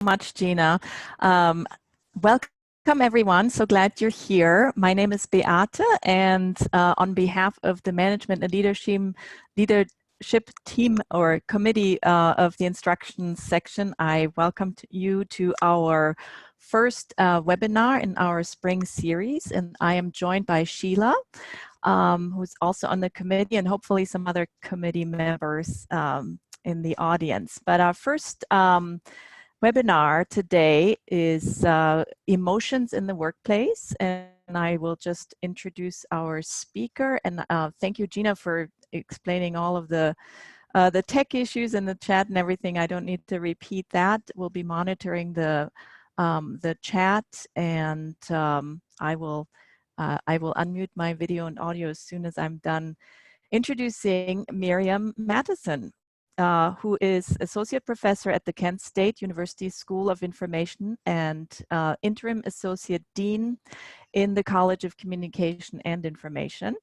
much, Gina. Welcome, everyone. So glad you're here. My name is Beate, and on behalf of the management and leadership team or committee of the instructions section, I welcome you to our first webinar in our spring series. And I am joined by Sheila, who's also on the committee, and hopefully some other committee members in the audience. But our first webinar today is emotions in the workplace, and I will just introduce our speaker. And thank you, Gina, for explaining all of the tech issues in the chat and everything. I don't need to repeat that. We'll be monitoring the chat, and I will unmute my video and audio as soon as I'm done introducing Miriam Matteson, who is Associate Professor at the Kent State University School of Information and Interim Associate Dean in the College of Communication and Information.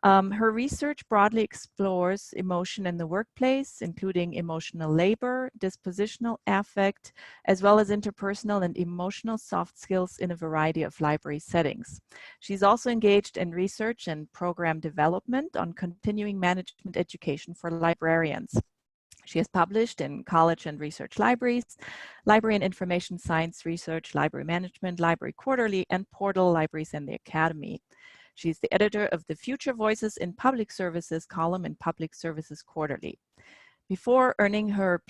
Her research broadly explores emotion in the workplace, including emotional labor, dispositional affect, as well as interpersonal and emotional soft skills in a variety of library settings. She's also engaged in research and program development on continuing management education for librarians. She has published in college and research libraries, library and information science research, library management, library quarterly, and portal libraries and the academy. She's the editor of the Future Voices in Public Services column in Public Services Quarterly. Before earning her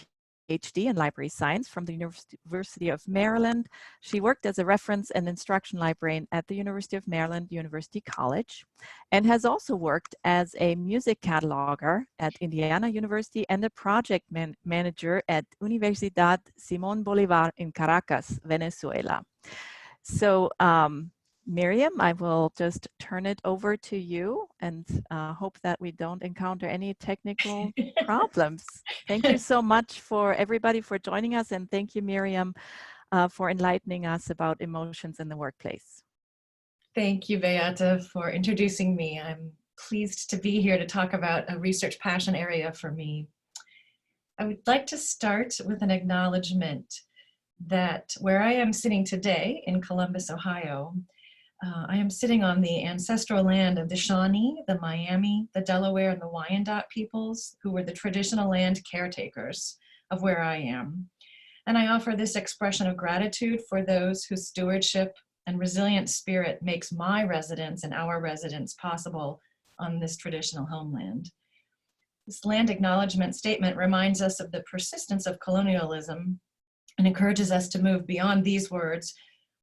PhD in library science from the University of Maryland, she worked as a reference and instruction librarian at the University of Maryland University College, and has also worked as a music cataloger at Indiana University and a project manager at Universidad Simón Bolívar in Caracas, Venezuela. So Miriam, I will just turn it over to you, and hope that we don't encounter any technical problems. Thank you so much for everybody for joining us, and thank you, Miriam, for enlightening us about emotions in the workplace. Thank you, Beate, for introducing me. I'm pleased to be here to talk about a research passion area for me. I would like to start with an acknowledgement that where I am sitting today in Columbus, Ohio, I am sitting on the ancestral land of the Shawnee, the Miami, the Delaware, and the Wyandot peoples, who were the traditional land caretakers of where I am. And I offer this expression of gratitude for those whose stewardship and resilient spirit makes my residence and our residence possible on this traditional homeland. This land acknowledgement statement reminds us of the persistence of colonialism and encourages us to move beyond these words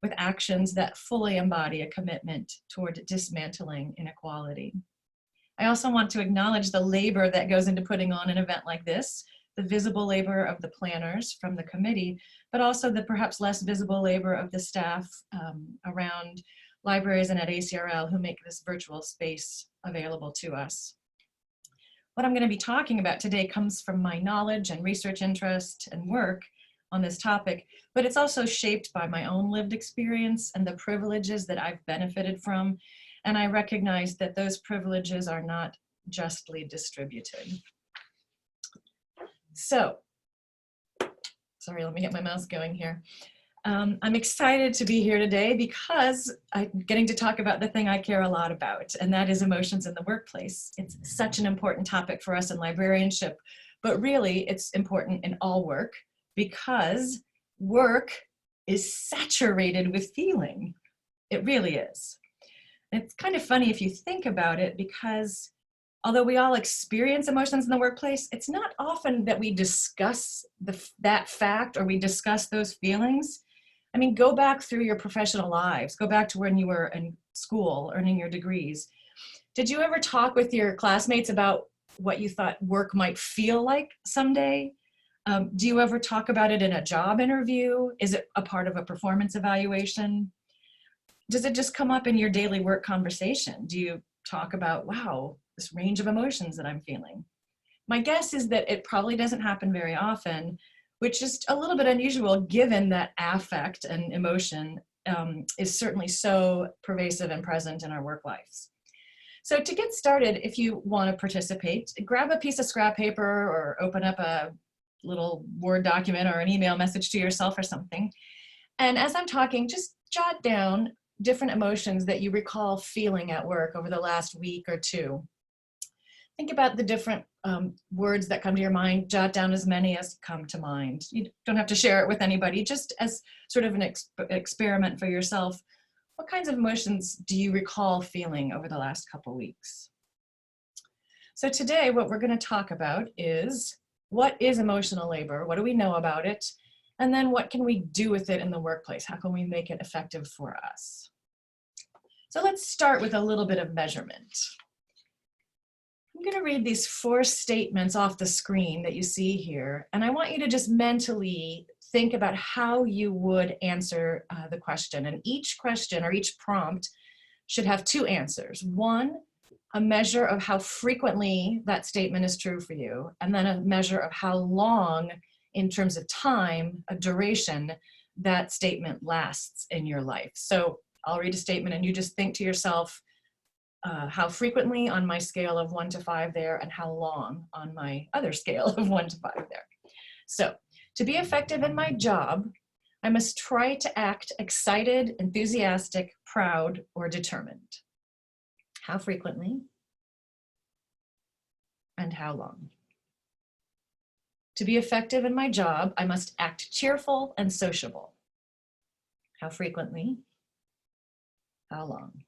with actions that fully embody a commitment toward dismantling inequality. I also want to acknowledge the labor that goes into putting on an event like this, the visible labor of the planners from the committee, but also the perhaps less visible labor of the staff around libraries and at ACRL who make this virtual space available to us. What I'm going to be talking about today comes from my knowledge and research interest and work on this topic, but it's also shaped by my own lived experience and the privileges that I've benefited from, and I recognize that those privileges are not justly distributed. So, sorry, let me get my mouse going here. I'm excited to be here today because I'm getting to talk about the thing I care a lot about, and that is emotions in the workplace. It's such an important topic for us in librarianship, but really it's important in all work, because work is saturated with feeling. It really is. It's kind of funny if you think about it, because although we all experience emotions in the workplace, it's not often that we discuss that fact or we discuss those feelings. I mean, go back through your professional lives. Go back to when you were in school earning your degrees. Did you ever talk with your classmates about what you thought work might feel like someday? Do you ever talk about it in a job interview? Is it a part of a performance evaluation? Does it just come up in your daily work conversation? Do you talk about, wow, this range of emotions that I'm feeling? My guess is that it probably doesn't happen very often, which is a little bit unusual given that affect and emotion is certainly so pervasive and present in our work lives. So to get started, if you want to participate, grab a piece of scrap paper or open up a little Word document or an email message to yourself or something. And as I'm talking, just jot down different emotions that you recall feeling at work over the last week or two. Think about the different words that come to your mind. Jot down as many as come to mind. You don't have to share it with anybody, just as sort of an experiment for yourself. What kinds of emotions do you recall feeling over the last couple weeks? So today, what we're going to talk about is, what is emotional labor? What do we know about it? And then what can we do with it in the workplace? How can we make it effective for us? So let's start with a little bit of measurement. I'm going to read these 4 statements off the screen that you see here, and I want you to just mentally think about how you would answer the question. And each question or each prompt should have 2 answers. One, a measure of how frequently that statement is true for you, and then a measure of how long, in terms of time, a duration, that statement lasts in your life. So I'll read a statement and you just think to yourself, how frequently on my scale of 1 to 5 there, and how long on my other scale of 1 to 5 there. So, to be effective in my job, I must try to act excited, enthusiastic, proud, or determined. How frequently and how long? To be effective in my job, I must act cheerful and sociable. How frequently? How long?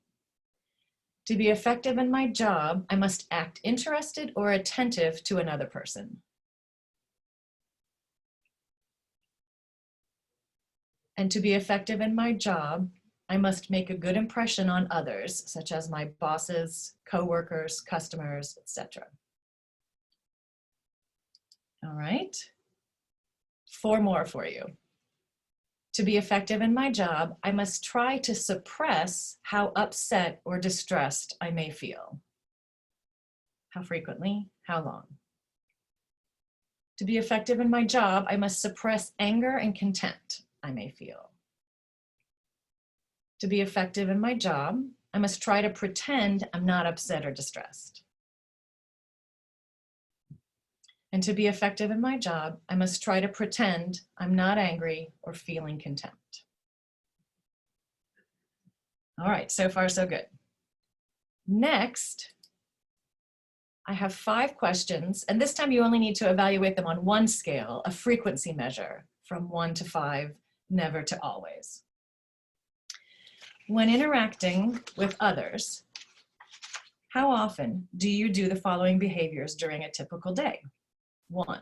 To be effective in my job, I must act interested or attentive to another person. And to be effective in my job, I must make a good impression on others, such as my bosses, coworkers, customers, etc. All right, 4 more for you. To be effective in my job, I must try to suppress how upset or distressed I may feel. How frequently? How long? To be effective in my job, I must suppress anger and contempt I may feel. To be effective in my job, I must try to pretend I'm not upset or distressed. And to be effective in my job, I must try to pretend I'm not angry or feeling contempt. All right, so far so good. Next, I have 5 questions, and this time you only need to evaluate them on 1 scale, a frequency measure from 1 to 5, never to always. When interacting with others, how often do you do the following behaviors during a typical day? 1,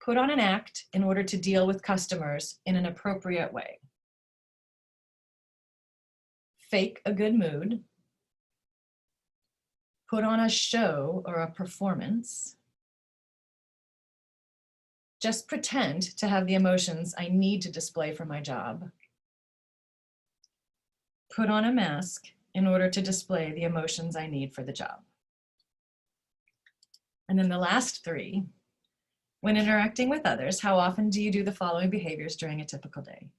put on an act in order to deal with customers in an appropriate way. Fake a good mood. Put on a show or a performance. Just pretend to have the emotions I need to display for my job. Put on a mask in order to display the emotions I need for the job. And then the last 3, when interacting with others, how often do you do the following behaviors during a typical day?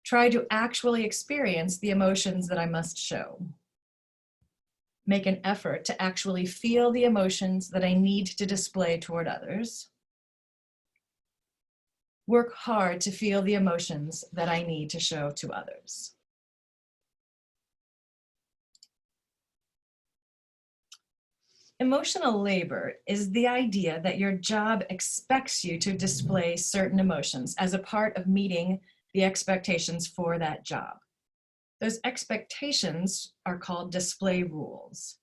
Try to actually experience the emotions that I must show. Make an effort to actually feel the emotions that I need to display toward others. Work hard to feel the emotions that I need to show to others. Emotional labor is the idea that your job expects you to display certain emotions as a part of meeting the expectations for that job. Those expectations are called display rules.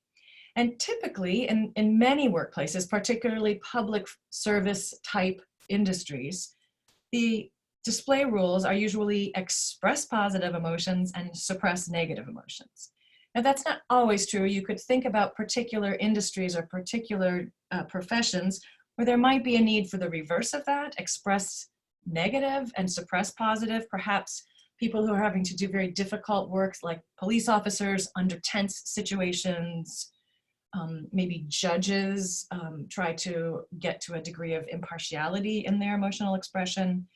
And typically in many workplaces, particularly public service type industries, the display rules are usually express positive emotions and suppress negative emotions. Now that's not always true. You could think about particular industries or particular professions where there might be a need for the reverse of that, express negative and suppress positive. Perhaps people who are having to do very difficult work like police officers under tense situations, maybe judges try to get to a degree of impartiality in their emotional expression.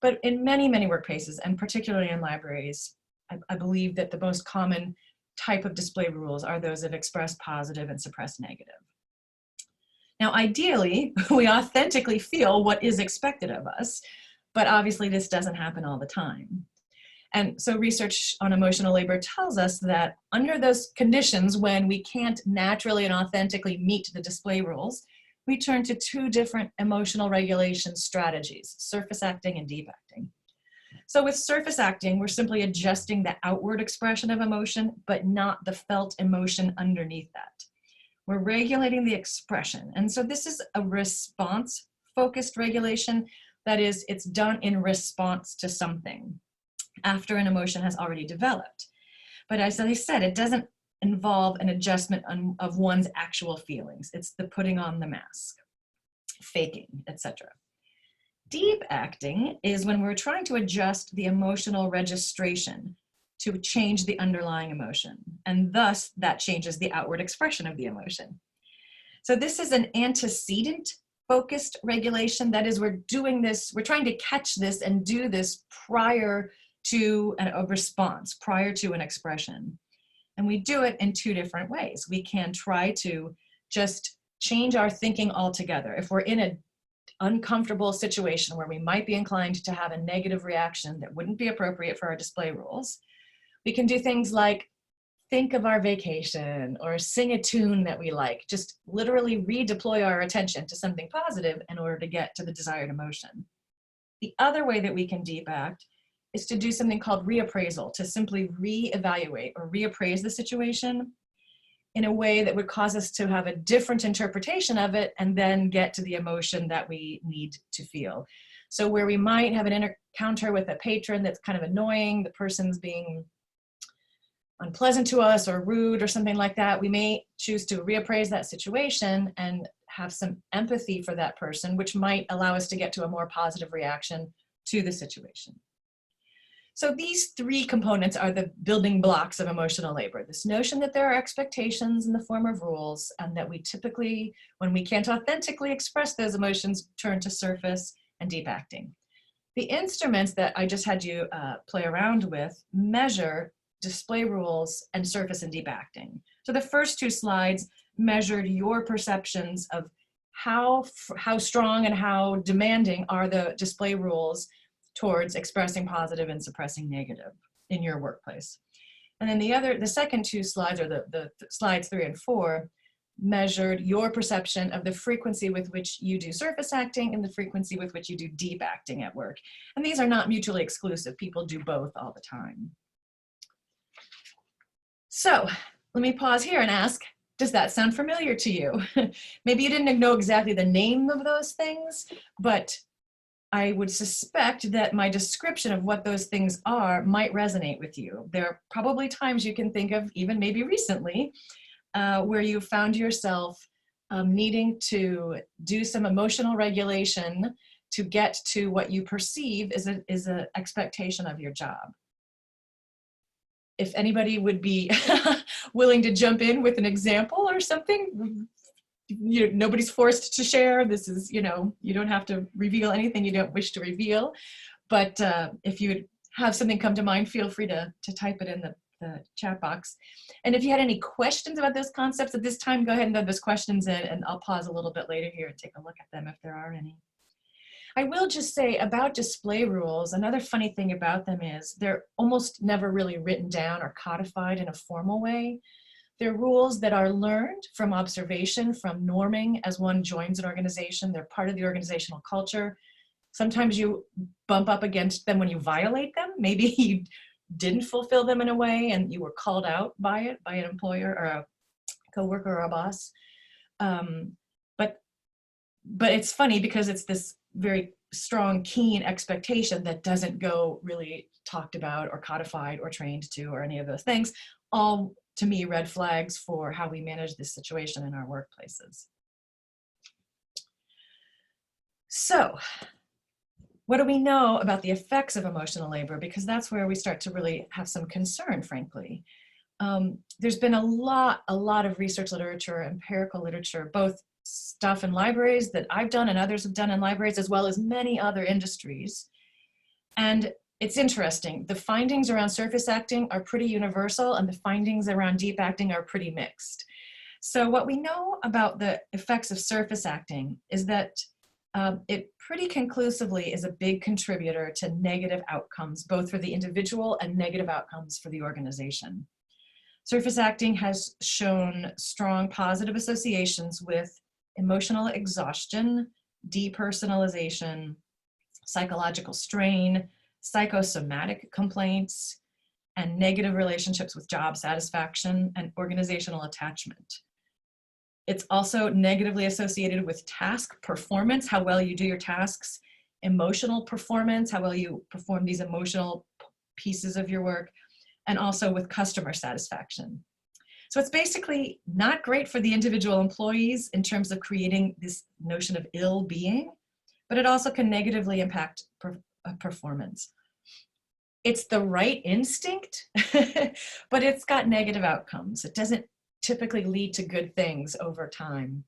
But in many, many workplaces, and particularly in libraries, I believe that the most common type of display rules are those that express positive and suppress negative. Now, ideally, we authentically feel what is expected of us, but obviously this doesn't happen all the time. And so research on emotional labor tells us that under those conditions, when we can't naturally and authentically meet the display rules, we turn to two different emotional regulation strategies: surface acting and deep acting. So with surface acting, we're simply adjusting the outward expression of emotion, but not the felt emotion underneath that. We're regulating the expression. And so this is a response-focused regulation. That is, it's done in response to something after an emotion has already developed. But as I said, it doesn't involve an adjustment of one's actual feelings. It's the putting on the mask, faking, etc. Deep acting is when we're trying to adjust the emotional registration to change the underlying emotion, and thus that changes the outward expression of the emotion. So this is an antecedent focused regulation. That is, we're doing this, we're trying to catch this and do this prior to a response, prior to an expression. And we do it in two different ways. We can try to just change our thinking altogether. If we're in an uncomfortable situation where we might be inclined to have a negative reaction that wouldn't be appropriate for our display rules, we can do things like think of our vacation or sing a tune that we like, just literally redeploy our attention to something positive in order to get to the desired emotion. The other way that we can deep act is to do something called reappraisal, to simply reevaluate or reappraise the situation in a way that would cause us to have a different interpretation of it and then get to the emotion that we need to feel. So where we might have an encounter with a patron that's kind of annoying, the person's being unpleasant to us or rude or something like that, we may choose to reappraise that situation and have some empathy for that person, which might allow us to get to a more positive reaction to the situation. So these three components are the building blocks of emotional labor. This notion that there are expectations in the form of rules, and that we typically, when we can't authentically express those emotions, turn to surface and deep acting. The instruments that I just had you play around with measure display rules and surface and deep acting. So the first two slides measured your perceptions of how strong and how demanding are the display rules towards expressing positive and suppressing negative in your workplace. And then the second two slides, or the slides 3 and 4, measured your perception of the frequency with which you do surface acting and the frequency with which you do deep acting at work. And these are not mutually exclusive. People do both all the time. So let me pause here and ask, does that sound familiar to you? Maybe you didn't know exactly the name of those things, but I would suspect that my description of what those things are might resonate with you. There are probably times you can think of, even maybe recently, where you found yourself needing to do some emotional regulation to get to what you perceive is an expectation of your job. If anybody would be willing to jump in with an example or something, nobody's forced to share. This is, you don't have to reveal anything you don't wish to reveal. But if you have something come to mind, feel free to type it in the chat box. And if you had any questions about those concepts at this time, go ahead and throw those questions in, and I'll pause a little bit later here and take a look at them if there are any. I will just say about display rules, another funny thing about them is they're almost never really written down or codified in a formal way. They're rules that are learned from observation, from norming as one joins an organization. They're part of the organizational culture. Sometimes you bump up against them when you violate them. Maybe you didn't fulfill them in a way and you were called out by it, by an employer or a coworker or a boss. But it's funny because it's this very strong, keen expectation that doesn't go really talked about or codified or trained to or any of those things. All, to me, red flags for how we manage this situation in our workplaces. So what do we know about the effects of emotional labor? Because that's where we start to really have some concern, frankly. There's been a lot of research literature, empirical literature, both stuff in libraries that I've done and others have done in libraries, as well as many other industries. And it's interesting. The findings around surface acting are pretty universal, and the findings around deep acting are pretty mixed. So what we know about the effects of surface acting is that it pretty conclusively is a big contributor to negative outcomes, both for the individual and negative outcomes for the organization. Surface acting has shown strong positive associations with emotional exhaustion, depersonalization, psychological strain, psychosomatic complaints, and negative relationships with job satisfaction and organizational attachment. It's also negatively associated with task performance, how well you do your tasks, emotional performance, how well you perform these emotional pieces of your work, and also with customer satisfaction. So it's basically not great for the individual employees in terms of creating this notion of ill-being, but it also can negatively impact performance. It's the right instinct, but it's got negative outcomes. It doesn't typically lead to good things over time.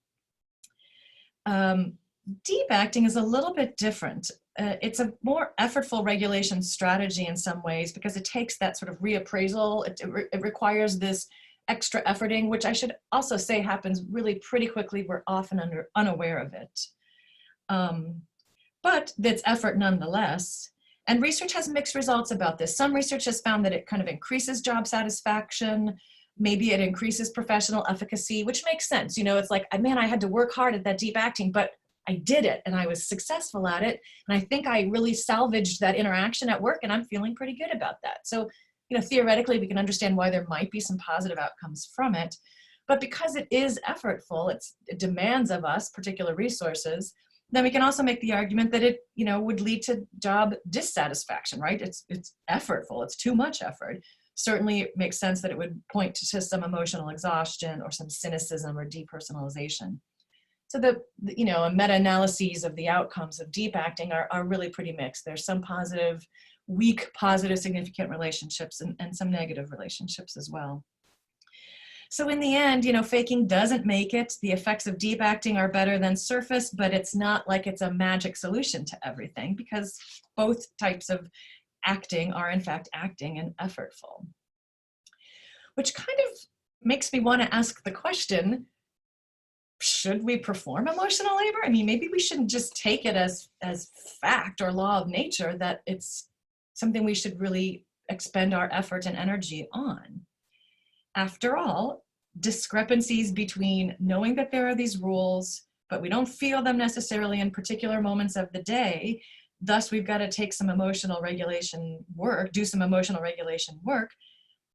Deep acting is a little bit different. It's a more effortful regulation strategy in some ways because it takes that sort of reappraisal. It requires this extra efforting, which I should also say happens really pretty quickly. We're often unaware of it. But that's effort nonetheless. And research has mixed results about this. Some research has found that it kind of increases job satisfaction. Maybe it increases professional efficacy, which makes sense. You know, it's like, man, I had to work hard at that deep acting, but I did it and I was successful at it. And I think I really salvaged that interaction at work and I'm feeling pretty good about that. So, you know, theoretically, we can understand why there might be some positive outcomes from it. But because it is effortful, it demands of us particular resources, then we can also make the argument that it, you know, would lead to job dissatisfaction, right? It's effortful, it's too much effort. Certainly it makes sense that it would point to some emotional exhaustion or some cynicism or depersonalization. So the you know, meta-analyses of the outcomes of deep acting are really pretty mixed. There's some positive, weak, positive, significant relationships and some negative relationships as well. So in the end, you know, faking doesn't make it. The effects of deep acting are better than surface, but it's not like it's a magic solution to everything because both types of acting are in fact acting and effortful. Which kind of makes me want to ask the question, should we perform emotional labor? I mean, maybe we shouldn't just take it as fact or law of nature that it's something we should really expend our effort and energy on. After all, discrepancies between knowing that there are these rules, but we don't feel them necessarily in particular moments of the day, thus we've got to take some emotional regulation work, do some emotional regulation work,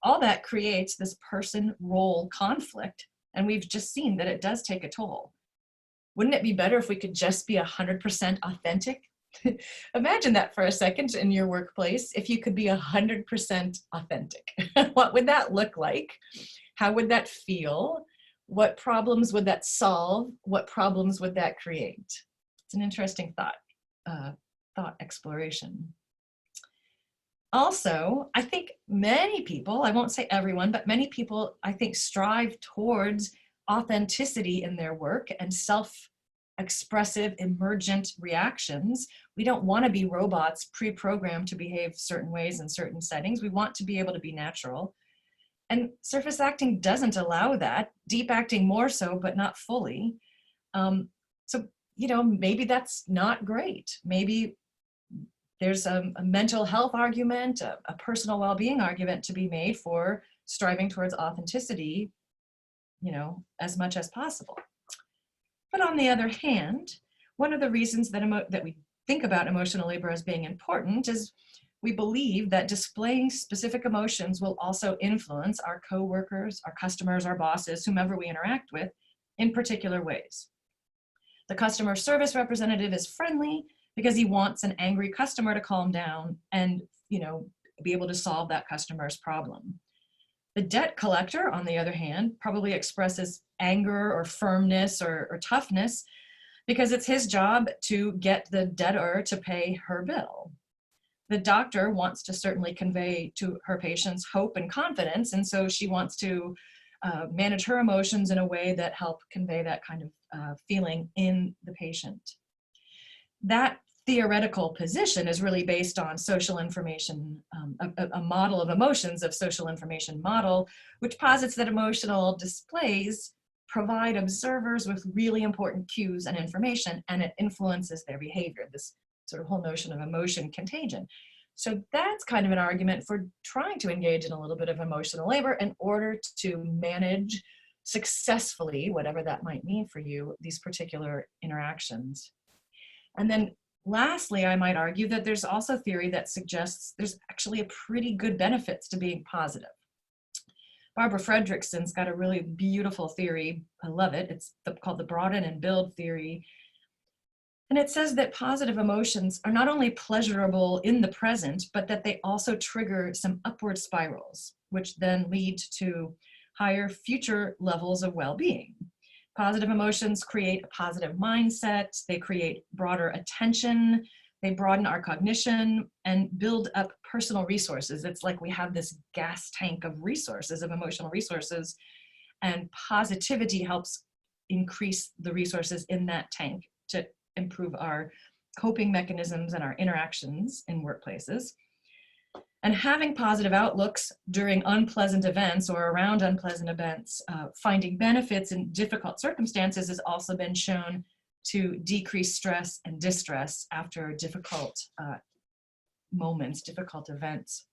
all that creates this person-role conflict, and we've just seen that it does take a toll. Wouldn't it be better if we could just be 100% authentic? Imagine that for a second in your workplace, if you could be 100% authentic. What would that look like? How would that feel? What problems would that solve? What problems would that create? It's an interesting thought exploration. Also, I think many people, I won't say everyone, but many people, I think, strive towards authenticity in their work and self-expressive emergent reactions. We don't want to be robots pre-programmed to behave certain ways in certain settings. We want to be able to be natural. And surface acting doesn't allow that, deep acting more so, but not fully. So, you know, maybe that's not great. Maybe there's a mental health argument, a personal well-being argument to be made for striving towards authenticity, you know, as much as possible. But on the other hand, one of the reasons that we think about emotional labor as being important is we believe that displaying specific emotions will also influence our coworkers, our customers, our bosses, whomever we interact with, in particular ways. The customer service representative is friendly because he wants an angry customer to calm down and, you know, be able to solve that customer's problem. The debt collector, on the other hand, probably expresses anger or firmness or toughness because it's his job to get the debtor to pay her bill. The doctor wants to certainly convey to her patients hope and confidence, and so she wants to manage her emotions in a way that help convey that kind of feeling in the patient. That theoretical position is really based on social information, a model of emotions of social information model, which posits that emotional displays provide observers with really important cues and information, and it influences their behavior, this sort of whole notion of emotion contagion. So that's kind of an argument for trying to engage in a little bit of emotional labor in order to manage successfully, whatever that might mean for you, these particular interactions. And then lastly, I might argue that there's also theory that suggests there's actually a pretty good benefits to being positive. Barbara Fredrickson's got a really beautiful theory. I love it. It's called the broaden and build theory. And it says that positive emotions are not only pleasurable in the present, but that they also trigger some upward spirals, which then lead to higher future levels of well-being. Positive emotions create a positive mindset. They create broader attention. They broaden our cognition and build up personal resources. It's like we have this gas tank of resources, of emotional resources, and positivity helps increase the resources in that tank to improve our coping mechanisms and our interactions in workplaces. And having positive outlooks during unpleasant events or around unpleasant events, finding benefits in difficult circumstances has also been shown to decrease stress and distress after difficult moments, difficult events.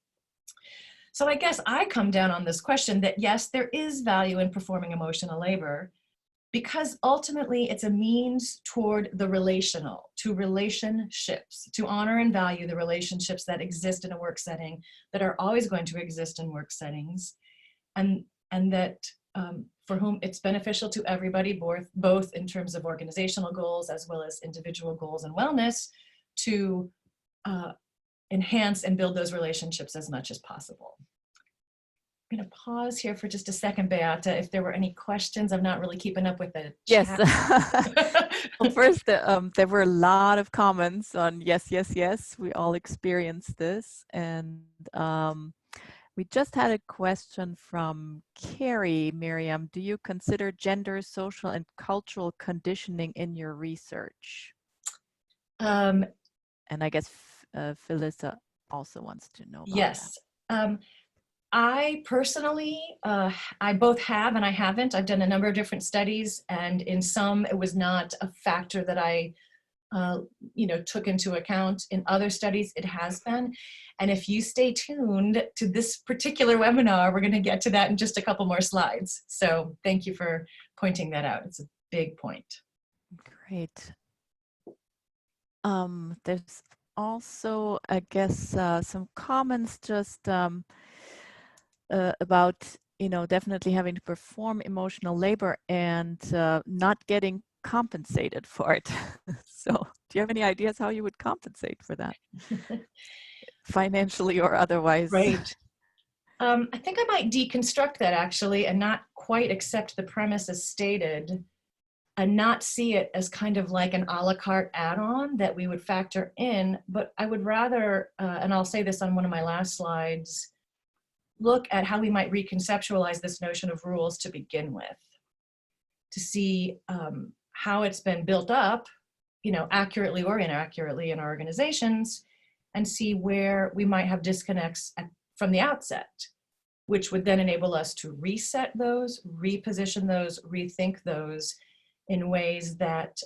So I guess I come down on this question that yes, there is value in performing emotional labor, because ultimately it's a means toward the relational, to relationships, to honor and value the relationships that exist in a work setting, that are always going to exist in work settings, and that for whom it's beneficial to everybody, both in terms of organizational goals as well as individual goals and wellness, to enhance and build those relationships as much as possible. I'm going to pause here for just a second, Beata, if there were any questions. I'm not really keeping up with the chat. Yes. Well, first, there were a lot of comments on yes, yes, yes. We all experienced this. And we just had a question from Carrie. Miriam, do you consider gender, social, and cultural conditioning in your research? And I guess Felissa also wants to know about yes. I personally, I both have and I haven't. I've done a number of different studies, and in some it was not a factor that I took into account. In other studies it has been. And if you stay tuned to this particular webinar, we're going to get to that in just a couple more slides. So thank you for pointing that out. It's a big point. Great. There's also, I guess, some comments just about, definitely having to perform emotional labor and not getting compensated for it. So do you have any ideas how you would compensate for that? Financially or otherwise? Right. I think I might deconstruct that actually and not quite accept the premise as stated, and not see it as kind of like an a la carte add-on that we would factor in, but I would rather, and I'll say this on one of my last slides, look at how we might reconceptualize this notion of rules to begin with, to see how it's been built up, accurately or inaccurately in our organizations, and see where we might have disconnects from the outset, which would then enable us to reset those, reposition those, rethink those in ways that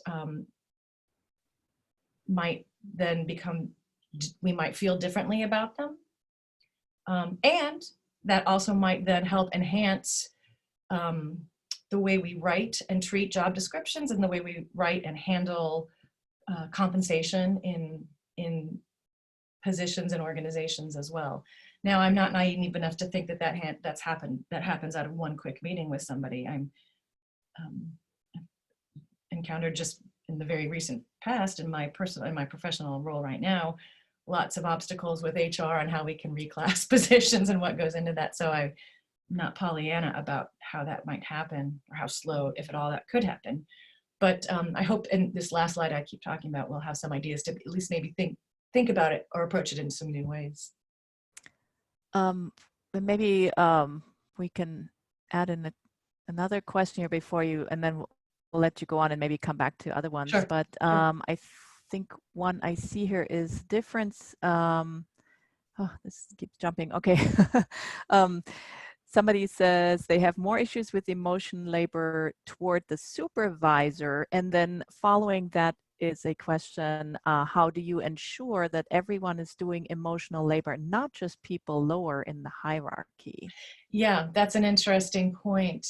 might then we might feel differently about them. And that also might then help enhance the way we write and treat job descriptions and the way we write and handle compensation in positions and organizations as well. Now, I'm not naive enough to think that that happens out of one quick meeting with somebody. I'm encountered just in the very recent past in my professional role right now, lots of obstacles with HR and how we can reclass positions and what goes into that. So I'm not Pollyanna about how that might happen or how slow, if at all, that could happen. But I hope in this last slide I keep talking about, we'll have some ideas to at least maybe think about it or approach it in some new ways. Maybe we can add in another question here before you, and then we'll let you go on and maybe come back to other ones. Sure. But I think one I see here is difference. Oh, this keeps jumping. Okay. somebody says they have more issues with emotional labor toward the supervisor. And then following that is a question, how do you ensure that everyone is doing emotional labor, not just people lower in the hierarchy? Yeah, that's an interesting point.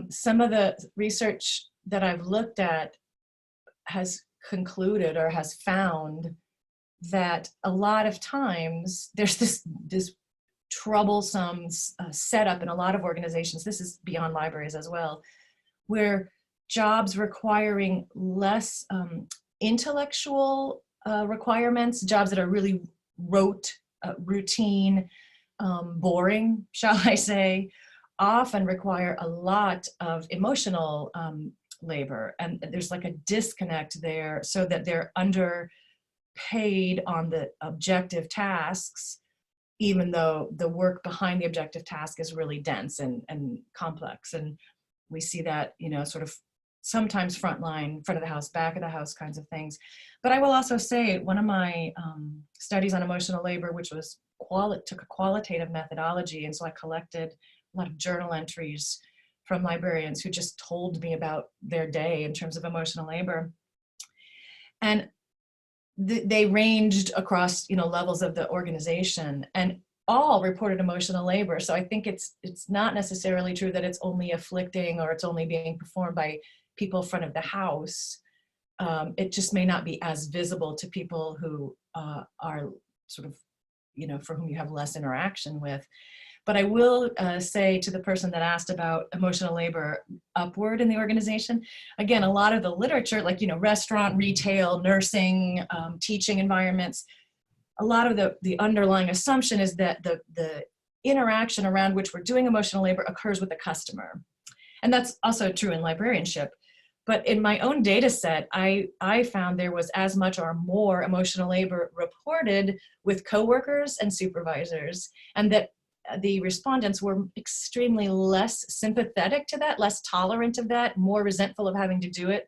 Some of the research that I've looked at has concluded or has found that a lot of times there's this troublesome setup in a lot of organizations, this is beyond libraries as well, where jobs requiring less intellectual requirements, jobs that are really rote, routine, boring, shall I say, often require a lot of emotional labor. And there's like a disconnect there, so that they're underpaid on the objective tasks, even though the work behind the objective task is really dense and complex. And we see that, you know, sort of sometimes frontline, front of the house, back of the house kinds of things. But I will also say one of my studies on emotional labor, which was took a qualitative methodology. And so I collected a lot of journal entries from librarians who just told me about their day in terms of emotional labor. And they ranged across, you know, levels of the organization, and all reported emotional labor. So I think it's not necessarily true that it's only afflicting or it's only being performed by people front of the house. It just may not be as visible to people who are sort of, you know, for whom you have less interaction with. But I will say to the person that asked about emotional labor upward in the organization, again, a lot of the literature, like, you know, restaurant, retail, nursing, teaching environments, a lot of the underlying assumption is that the interaction around which we're doing emotional labor occurs with the customer. And that's also true in librarianship. But in my own data set, I found there was as much or more emotional labor reported with coworkers and supervisors, and that the respondents were extremely less sympathetic to that, less tolerant of that, more resentful of having to do it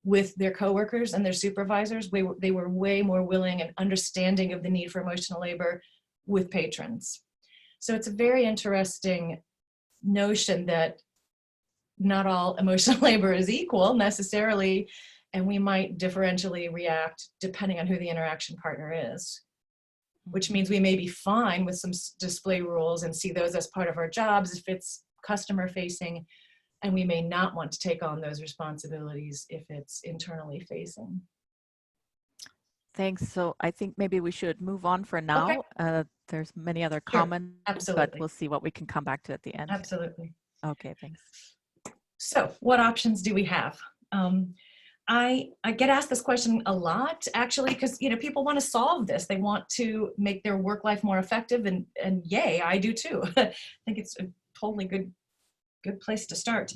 with their coworkers and their supervisors. They were way more willing and understanding of the need for emotional labor with patrons. So it's a very interesting notion that not all emotional labor is equal necessarily, and we might differentially react depending on who the interaction partner is, which means we may be fine with some display rules and see those as part of our jobs if it's customer facing, and we may not want to take on those responsibilities if it's internally facing. Thanks. So I think maybe we should move on for now. Okay. There's many other Sure. comments, Absolutely. but we'll see what we can come back to at the end. Absolutely. Okay, thanks. So what options do we have? I get asked this question a lot, actually, because, you know, people want to solve this. They want to make their work life more effective, and yay, I do too. I think it's a totally good place to start.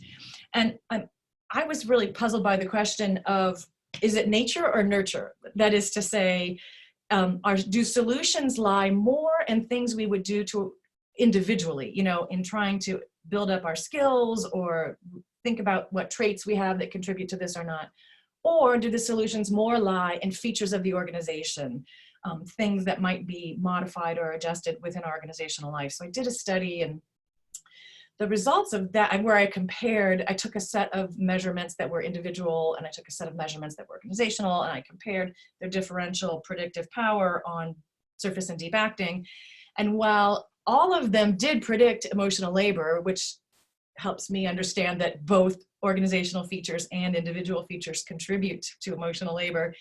And I was really puzzled by the question of, is it nature or nurture? That is to say, do solutions lie more in things we would do to individually, you know, in trying to build up our skills or think about what traits we have that contribute to this or not? Or do the solutions more lie in features of the organization, things that might be modified or adjusted within our organizational life? So I did a study, and the results of that, where I took a set of measurements that were individual, and I took a set of measurements that were organizational, and I compared their differential predictive power on surface and deep acting. And while all of them did predict emotional labor, which helps me understand that both organizational features and individual features contribute to emotional labor,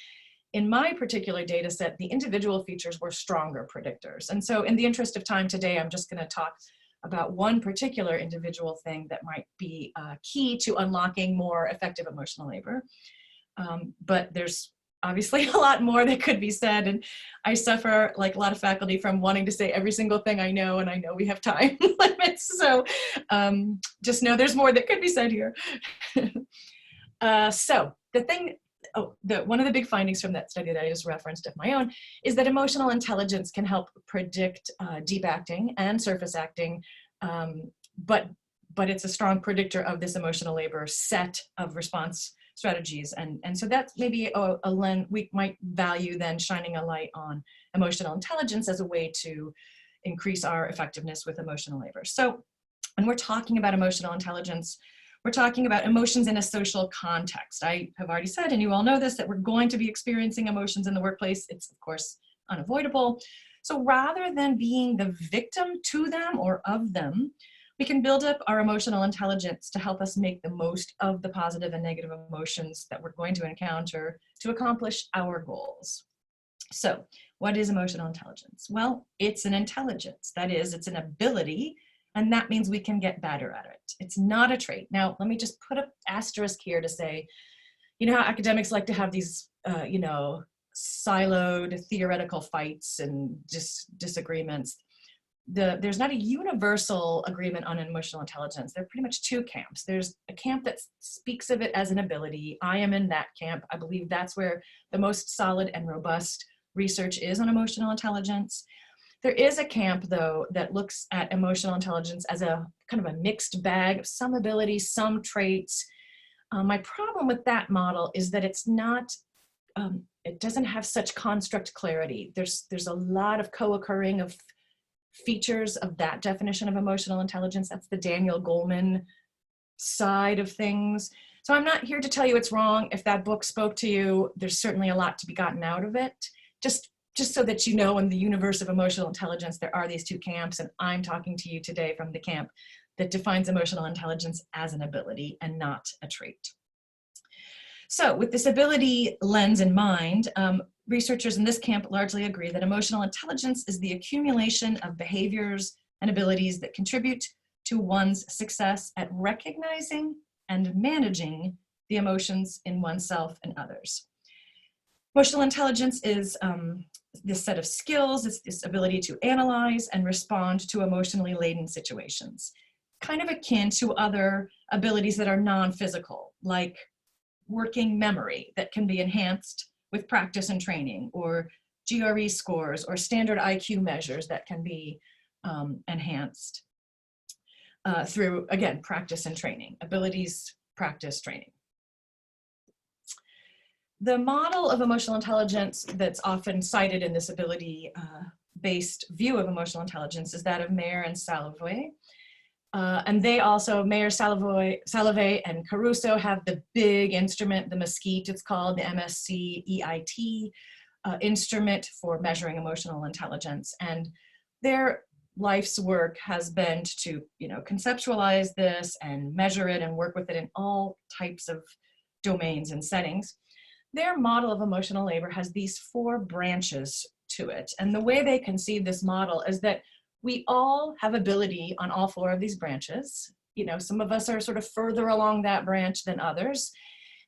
in my particular data set, the individual features were stronger predictors. And so in the interest of time today, I'm just going to talk about one particular individual thing that might be key to unlocking more effective emotional labor. But there's obviously a lot more that could be said, and I suffer, like a lot of faculty, from wanting to say every single thing I know, and I know we have time limits, so just know there's more that could be said here. So the thing, one of the big findings from that study that I just referenced of my own is that emotional intelligence can help predict deep acting and surface acting, but it's a strong predictor of this emotional labor set of response strategies. And so that's maybe a lens we might value then, shining a light on emotional intelligence as a way to increase our effectiveness with emotional labor. So when we're talking about emotional intelligence, we're talking about emotions in a social context. I have already said, and you all know this, that we're going to be experiencing emotions in the workplace. It's, of course, unavoidable. So rather than being the victim to them or of them, we can build up our emotional intelligence to help us make the most of the positive and negative emotions that we're going to encounter to accomplish our goals. So what is emotional intelligence? Well, it's an intelligence. That is, it's an ability, and that means we can get better at it. It's not a trait. Now, let me just put an asterisk here to say, you know how academics like to have these, siloed theoretical fights and disagreements. There's not a universal agreement on emotional intelligence. There are pretty much two camps. There's a camp that speaks of it as an ability. I am in that camp. I believe that's where the most solid and robust research is on emotional intelligence. There is a camp, though, that looks at emotional intelligence as a kind of a mixed bag of some abilities, some traits. My problem with that model is that it's not, it doesn't have such construct clarity. There's a lot of co-occurring of features of that definition of emotional intelligence. That's the Daniel Goleman side of things. So I'm not here to tell you it's wrong. If that book spoke to you, there's certainly a lot to be gotten out of it. Just so that you know, in the universe of emotional intelligence, there are these two camps, and I'm talking to you today from the camp that defines emotional intelligence as an ability and not a trait. So with this ability lens in mind, researchers in this camp largely agree that emotional intelligence is the accumulation of behaviors and abilities that contribute to one's success at recognizing and managing the emotions in oneself and others. Emotional intelligence is this set of skills, it's this ability to analyze and respond to emotionally laden situations, kind of akin to other abilities that are non-physical, like working memory that can be enhanced with practice and training, or GRE scores or standard IQ measures that can be enhanced through, again, practice and training, abilities, practice, training. The model of emotional intelligence that's often cited in this ability-based view of emotional intelligence is that of Mayer and Salovey. And they also, Mayer, Salovey, and Caruso have the big instrument, the Mesquite, it's called, the MSC-EIT instrument for measuring emotional intelligence. And their life's work has been to, conceptualize this and measure it and work with it in all types of domains and settings. Their model of emotional labor has these 4 branches to it. And the way they conceive this model is that we all have ability on all 4 of these branches. Some of us are sort of further along that branch than others.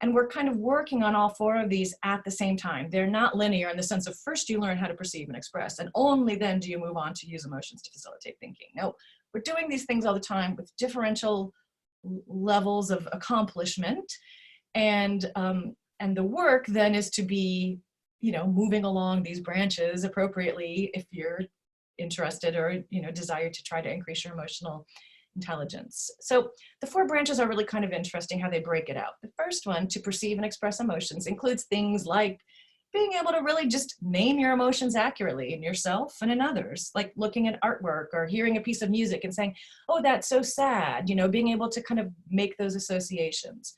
And we're kind of working on all 4 of these at the same time. They're not linear in the sense of first you learn how to perceive and express, and only then do you move on to use emotions to facilitate thinking. No, we're doing these things all the time with differential levels of accomplishment. And the work then is to be, moving along these branches appropriately if you're interested or, desire to try to increase your emotional intelligence. So the 4 branches are really kind of interesting how they break it out. The first one, to perceive and express emotions, includes things like being able to really just name your emotions accurately in yourself and in others, like looking at artwork or hearing a piece of music and saying, oh, that's so sad, being able to kind of make those associations.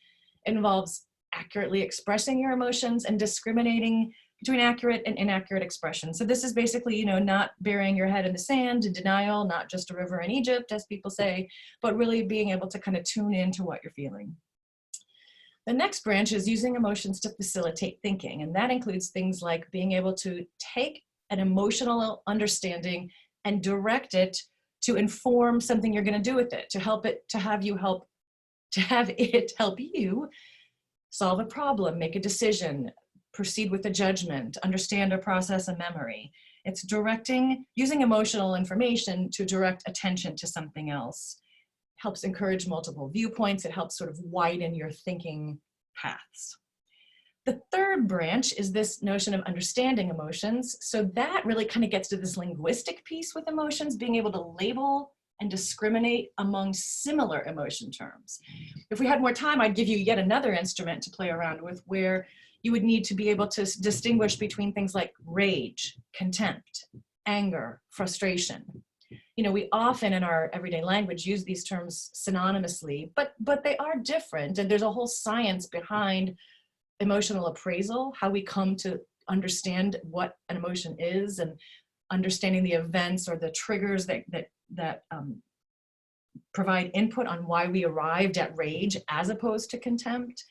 It involves accurately expressing your emotions and discriminating between accurate and inaccurate expression. So this is basically, not burying your head in the sand, in denial, not just a river in Egypt, as people say, but really being able to kind of tune into what you're feeling. The next branch is using emotions to facilitate thinking. And that includes things like being able to take an emotional understanding and direct it to inform something you're going to do with it, to have it help you solve a problem, make a decision, proceed with a judgment, understand or process a memory. It's using emotional information to direct attention to something else. Helps encourage multiple viewpoints. It helps sort of widen your thinking paths. The third branch is this notion of understanding emotions. So that really kind of gets to this linguistic piece with emotions, being able to label and discriminate among similar emotion terms. If we had more time, I'd give you yet another instrument to play around with, where you would need to be able to distinguish between things like rage, contempt, anger, frustration. you know, we often in our everyday language use these terms synonymously, but they are different. And there's a whole science behind emotional appraisal, how we come to understand what an emotion is, and understanding the events or the triggers that provide input on why we arrived at rage as opposed to contempt.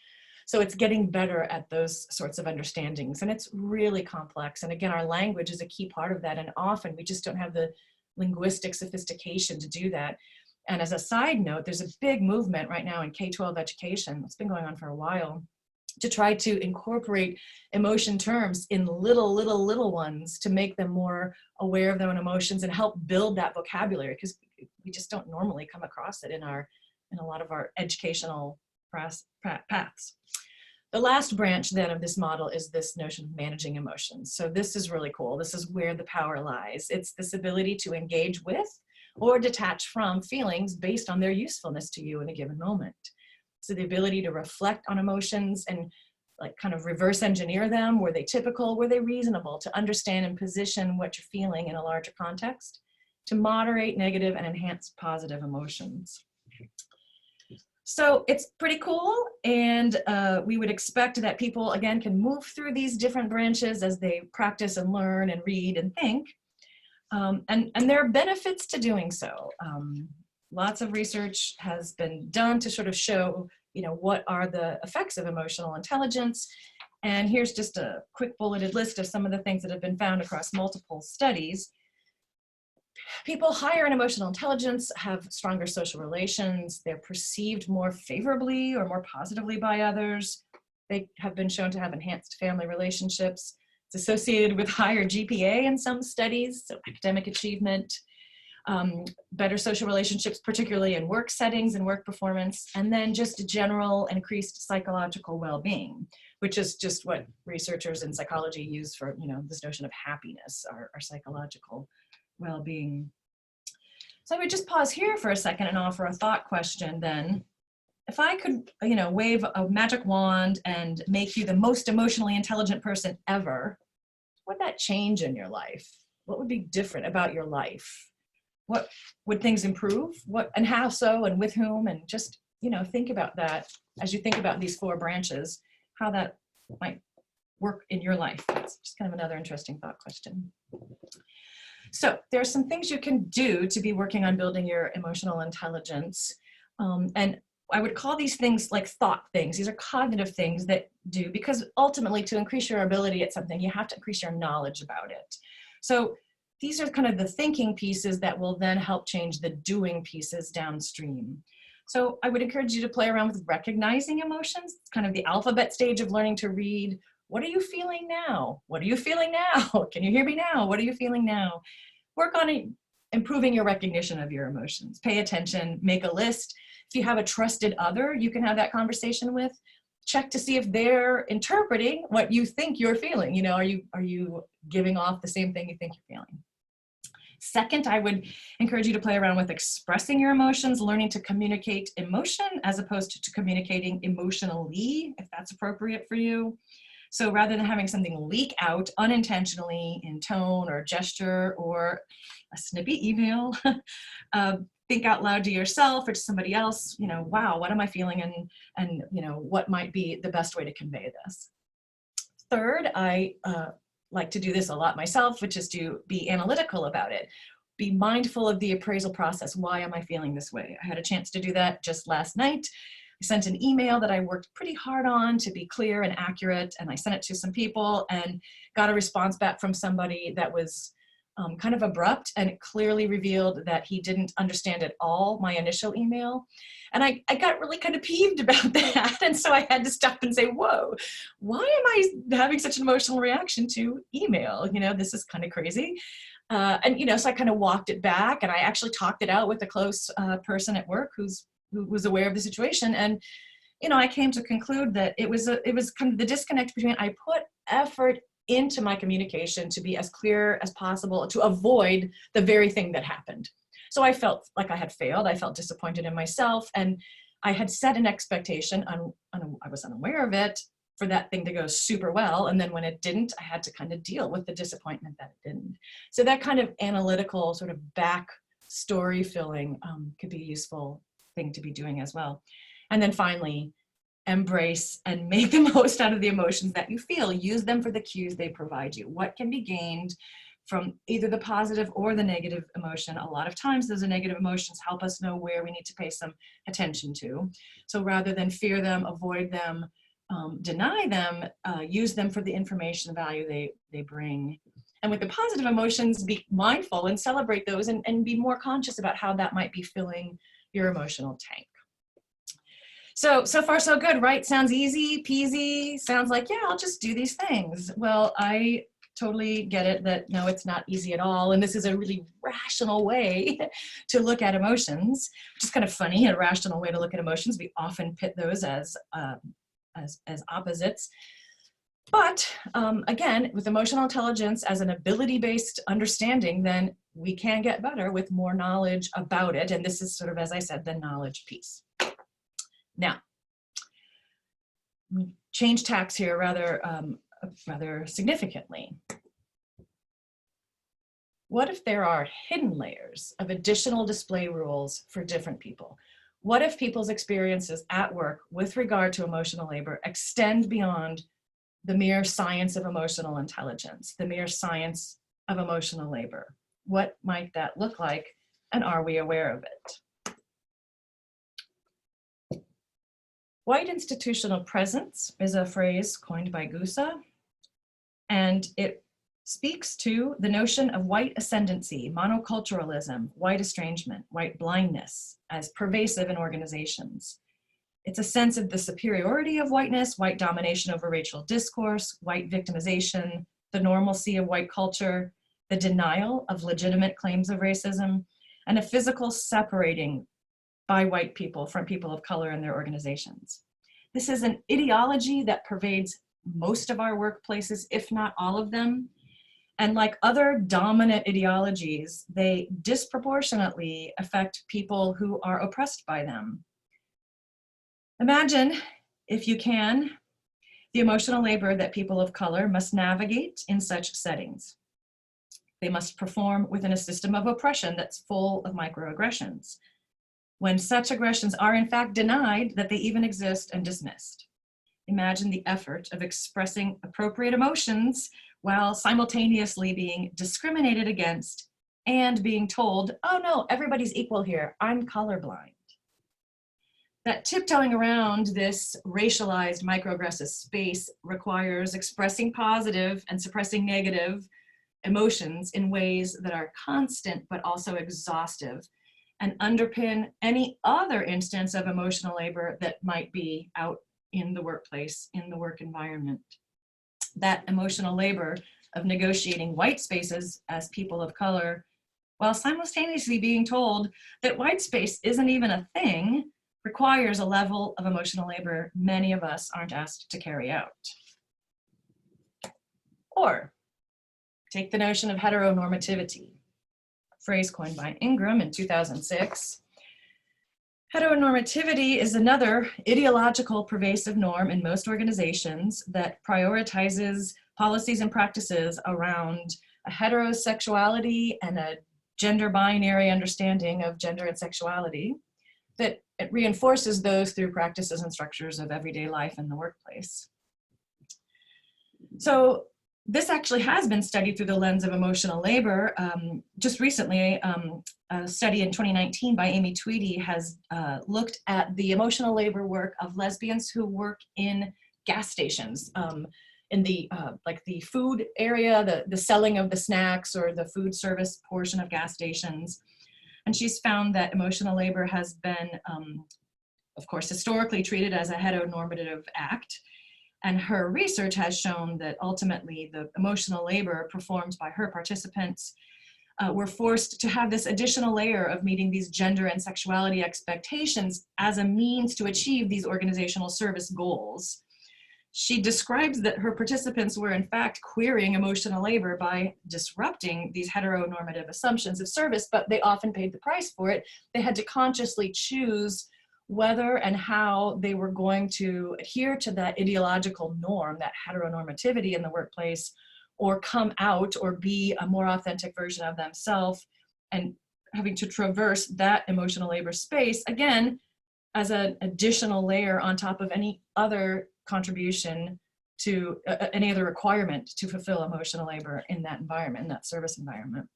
So it's getting better at those sorts of understandings, and it's really complex. And again, our language is a key part of that, and often we just don't have the linguistic sophistication to do that. And as a side note, there's a big movement right now in K-12 education, it's been going on for a while, to try to incorporate emotion terms in little ones to make them more aware of their own emotions and help build that vocabulary, because we just don't normally come across it in a lot of our educational paths. The last branch then of this model is this notion of managing emotions. So this is really cool. This is where the power lies. It's this ability to engage with or detach from feelings based on their usefulness to you in a given moment. So the ability to reflect on emotions and like kind of reverse engineer them. Were they typical? Were they reasonable? To understand and position what you're feeling in a larger context, to moderate negative and enhance positive emotions. So it's pretty cool, and we would expect that people, again, can move through these different branches as they practice and learn and read and think. And there are benefits to doing so. Lots of research has been done to sort of show, you know, what are the effects of emotional intelligence. And here's just a quick bulleted list of some of the things that have been found across multiple studies. People higher in emotional intelligence have stronger social relations. They're perceived more favorably or more positively by others. They have been shown to have enhanced family relationships. It's associated with higher GPA in some studies, so academic achievement, better social relationships, particularly in work settings and work performance, and then just general increased psychological well-being, which is just what researchers in psychology use for, you know, this notion of happiness, our psychological well-being. So I would just pause here for a second and offer a thought question then. If I could, you know, wave a magic wand and make you the most emotionally intelligent person ever, what would that change in your life? What would be different about your life? What would things improve? What and how so, and with whom? And just, you know, think about that as you think about these 4 branches, how that might work in your life. It's just kind of another interesting thought question. So there are some things you can do to be working on building your emotional intelligence. And I would call these things like thought things. These are cognitive things that do, because ultimately to increase your ability at something, you have to increase your knowledge about it. So these are kind of the thinking pieces that will then help change the doing pieces downstream. So I would encourage you to play around with recognizing emotions. It's kind of the alphabet stage of learning to read. What are you feeling now? What are you feeling now? Can you hear me now? What are you feeling now? Work on improving your recognition of your emotions. Pay attention, make a list. If you have a trusted other you can have that conversation with, check to see if they're interpreting what you think you're feeling. You know, are you giving off the same thing you think you're feeling? Second, I would encourage you to play around with expressing your emotions, learning to communicate emotion as opposed to communicating emotionally, if that's appropriate for you. So rather than having something leak out unintentionally in tone or gesture or a snippy email, think out loud to yourself or to somebody else, you know, wow, what am I feeling, and you know, what might be the best way to convey this. Third, I like to do this a lot myself, which is to be analytical about it. Be mindful of the appraisal process. Why am I feeling this way? I had a chance to do that just last night. I sent an email that I worked pretty hard on to be clear and accurate, and I sent it to some people and got a response back from somebody that was kind of abrupt, and it clearly revealed that he didn't understand at all my initial email. And I got really kind of peeved about that. And so I had to stop and say, whoa, why am I having such an emotional reaction to email? You know, this is kind of crazy. And, you know, so I kind of walked it back, and I actually talked it out with a close person at work who was aware of the situation. And, you know, I came to conclude that it was kind of the disconnect between I put effort into my communication to be as clear as possible to avoid the very thing that happened. So I felt like I had failed. I felt disappointed in myself, and I had set an expectation, I was unaware of it, for that thing to go super well. And then when it didn't, I had to kind of deal with the disappointment that it didn't. So that kind of analytical sort of back story filling could be a useful thing to be doing as well. And then finally, embrace and make the most out of the emotions that you feel. Use them for the cues they provide you. What can be gained from either the positive or the negative emotion? A lot of times those negative emotions help us know where we need to pay some attention to. So rather than fear them, avoid them, deny them, use them for the information value they bring. And with the positive emotions, be mindful and celebrate those, and be more conscious about how that might be filling your emotional tank. So far so good, right? Sounds easy peasy. Sounds like, yeah, I'll just do these things. Well, I totally get it that no, it's not easy at all. And this is a really rational way to look at emotions, which is kind of funny, a rational way to look at emotions. We often pit those as opposites. But again, with emotional intelligence as an ability-based understanding, then we can get better with more knowledge about it. And this is sort of, as I said, the knowledge piece. Now, change tacks here rather significantly. What if there are hidden layers of additional display rules for different people? What if people's experiences at work with regard to emotional labor extend beyond the mere science of emotional intelligence, the mere science of emotional labor? What might that look like, and are we aware of it? White institutional presence is a phrase coined by Gusa, and it speaks to the notion of white ascendancy, monoculturalism, white estrangement, white blindness as pervasive in organizations. It's a sense of the superiority of whiteness, white domination over racial discourse, white victimization, the normalcy of white culture, the denial of legitimate claims of racism, and a physical separating by white people from people of color in their organizations. This is an ideology that pervades most of our workplaces, if not all of them. And like other dominant ideologies, they disproportionately affect people who are oppressed by them. Imagine, if you can, the emotional labor that people of color must navigate in such settings. They must perform within a system of oppression that's full of microaggressions, when such aggressions are in fact denied that they even exist and dismissed. Imagine the effort of expressing appropriate emotions while simultaneously being discriminated against and being told, oh no, everybody's equal here, I'm colorblind. That tiptoeing around this racialized microaggressive space requires expressing positive and suppressing negative emotions in ways that are constant but also exhaustive, and underpin any other instance of emotional labor that might be out in the workplace, in the work environment. That emotional labor of negotiating white spaces as people of color, while simultaneously being told that white space isn't even a thing, requires a level of emotional labor many of us aren't asked to carry out. Or take the notion of heteronormativity, phrase coined by Ingram in 2006. Heteronormativity is another ideological pervasive norm in most organizations that prioritizes policies and practices around a heterosexuality and a gender binary understanding of gender and sexuality, that it reinforces those through practices and structures of everyday life in the workplace. So this actually has been studied through the lens of emotional labor. Just recently, a study in 2019 by Amy Tweedy has looked at the emotional labor work of lesbians who work in gas stations, in the like the food area, the selling of the snacks or the food service portion of gas stations. And she's found that emotional labor has been, of course, historically treated as a heteronormative act. And her research has shown that ultimately the emotional labor performed by her participants were forced to have this additional layer of meeting these gender and sexuality expectations as a means to achieve these organizational service goals. She describes that her participants were in fact queering emotional labor by disrupting these heteronormative assumptions of service, but they often paid the price for it. They had to consciously choose whether and how they were going to adhere to that ideological norm, that heteronormativity in the workplace, or come out or be a more authentic version of themselves and having to traverse that emotional labor space, again, as an additional layer on top of any other contribution to any other requirement to fulfill emotional labor in that environment, in that service environment.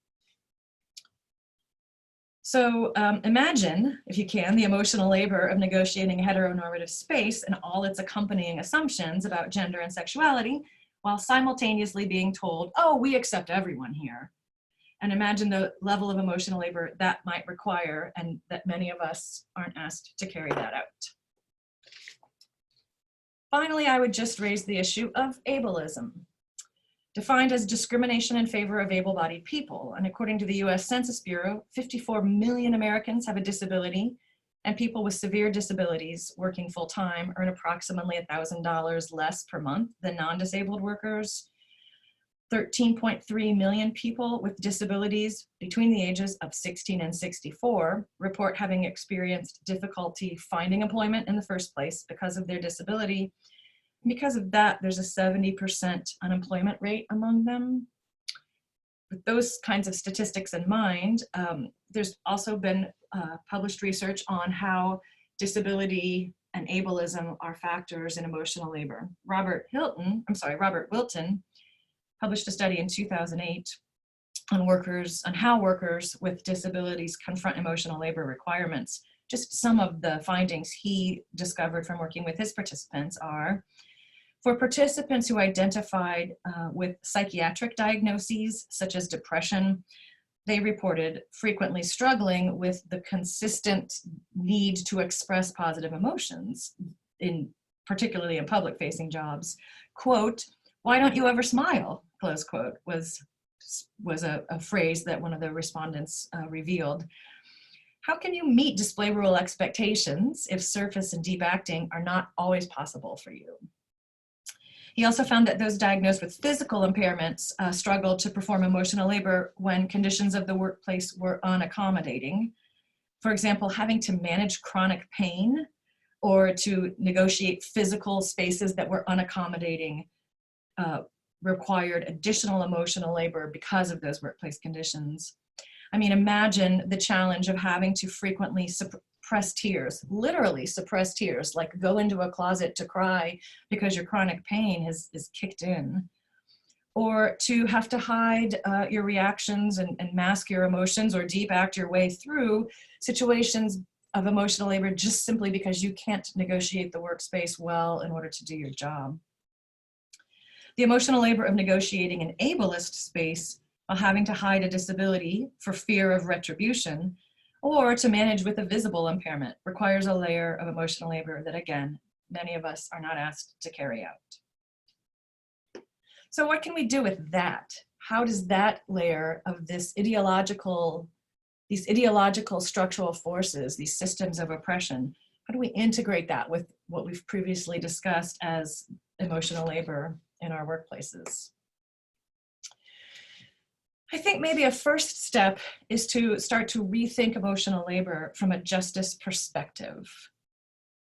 So imagine, if you can, the emotional labor of negotiating a heteronormative space and all its accompanying assumptions about gender and sexuality, while simultaneously being told, oh, we accept everyone here. And imagine the level of emotional labor that might require, and that many of us aren't asked to carry that out. Finally, I would just raise the issue of ableism, defined as discrimination in favor of able-bodied people. And according to the US Census Bureau, 54 million Americans have a disability, and people with severe disabilities working full-time earn approximately $1,000 less per month than non-disabled workers. 13.3 million people with disabilities between the ages of 16 and 64 report having experienced difficulty finding employment in the first place because of their disability. Because of that, there's a 70% unemployment rate among them. With those kinds of statistics in mind, there's also been published research on how disability and ableism are factors in emotional labor. Robert Wilton published a study in 2008 on how workers with disabilities confront emotional labor requirements. Just some of the findings he discovered from working with his participants are, for participants who identified with psychiatric diagnoses such as depression, they reported frequently struggling with the consistent need to express positive emotions, particularly in public-facing jobs. Quote, "Why don't you ever smile?" Close quote, was a phrase that one of the respondents revealed. How can you meet display rule expectations if surface and deep acting are not always possible for you? He also found that those diagnosed with physical impairments struggled to perform emotional labor when conditions of the workplace were unaccommodating. For example, having to manage chronic pain or to negotiate physical spaces that were unaccommodating required additional emotional labor because of those workplace conditions. I mean, imagine the challenge of having to frequently suppress tears, literally suppress tears, like go into a closet to cry because your chronic pain is kicked in, or to have to hide your reactions and mask your emotions or deep act your way through situations of emotional labor just simply because you can't negotiate the workspace well in order to do your job. The emotional labor of negotiating an ableist space while having to hide a disability for fear of retribution, or to manage with a visible impairment, requires a layer of emotional labor that, again, many of us are not asked to carry out. So what can we do with that? How does that layer of these ideological structural forces, these systems of oppression, how do we integrate that with what we've previously discussed as emotional labor in our workplaces? I think maybe a first step is to start to rethink emotional labor from a justice perspective.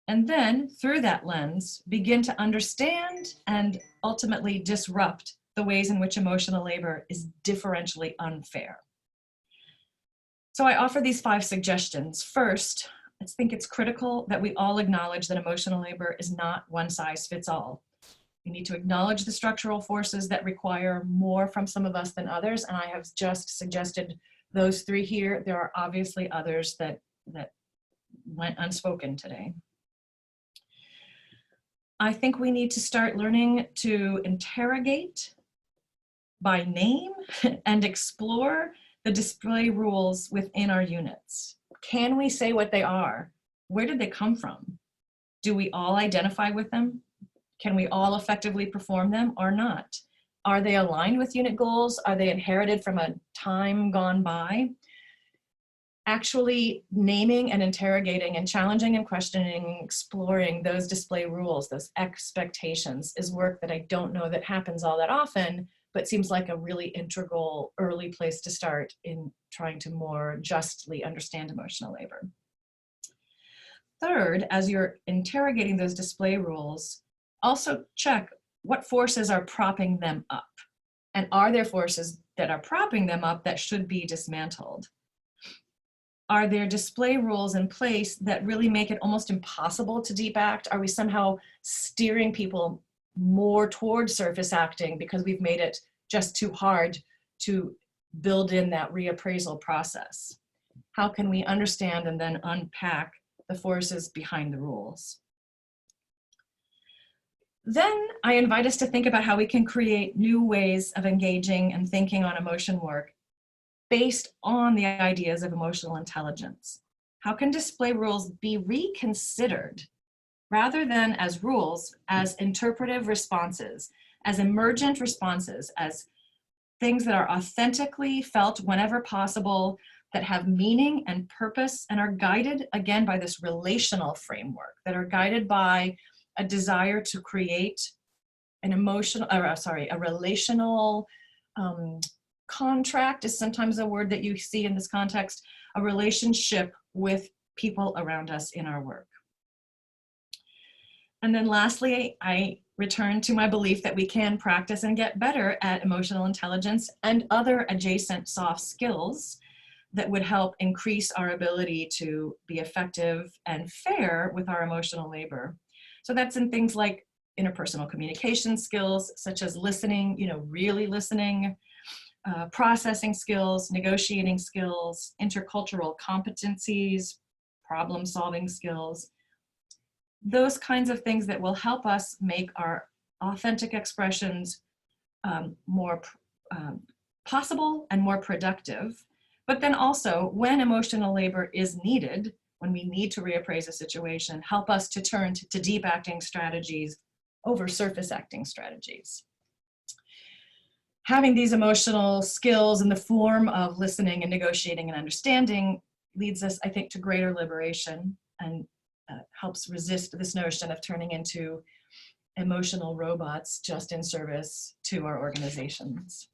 And then, through that lens, begin to understand and ultimately disrupt the ways in which emotional labor is differentially unfair. So I offer these 5 suggestions. First, I think it's critical that we all acknowledge that emotional labor is not one size fits all. We need to acknowledge the structural forces that require more from some of us than others, and I have just suggested those 3 here. There are obviously others that went unspoken today. I think we need to start learning to interrogate by name and explore the display rules within our units. Can we say what they are? Where did they come from? Do we all identify with them? Can we all effectively perform them or not? Are they aligned with unit goals? Are they inherited from a time gone by? Actually naming and interrogating and challenging and questioning, exploring those display rules, those expectations, is work that I don't know that happens all that often, but seems like a really integral early place to start in trying to more justly understand emotional labor. Third, as you're interrogating those display rules, also check what forces are propping them up, and are there forces that are propping them up that should be dismantled? Are there display rules in place that really make it almost impossible to deep act? Are we somehow steering people more towards surface acting because we've made it just too hard to build in that reappraisal process? How can we understand and then unpack the forces behind the rules? Then I invite us to think about how we can create new ways of engaging and thinking on emotion work based on the ideas of emotional intelligence. How can display rules be reconsidered rather than as rules, as interpretive responses, as emergent responses, as things that are authentically felt whenever possible, that have meaning and purpose and are guided again by this relational framework, that are guided by a desire to create an emotional, a relational contract is sometimes a word that you see in this context, a relationship with people around us in our work. And then lastly, I return to my belief that we can practice and get better at emotional intelligence and other adjacent soft skills that would help increase our ability to be effective and fair with our emotional labor. So that's in things like interpersonal communication skills, such as listening, really listening, processing skills, negotiating skills, intercultural competencies, problem-solving skills, those kinds of things that will help us make our authentic expressions more possible and more productive. But then also, when emotional labor is needed, when we need to reappraise a situation, help us to turn to deep acting strategies over surface acting strategies. Having these emotional skills in the form of listening and negotiating and understanding leads us, I think, to greater liberation and helps resist this notion of turning into emotional robots just in service to our organizations.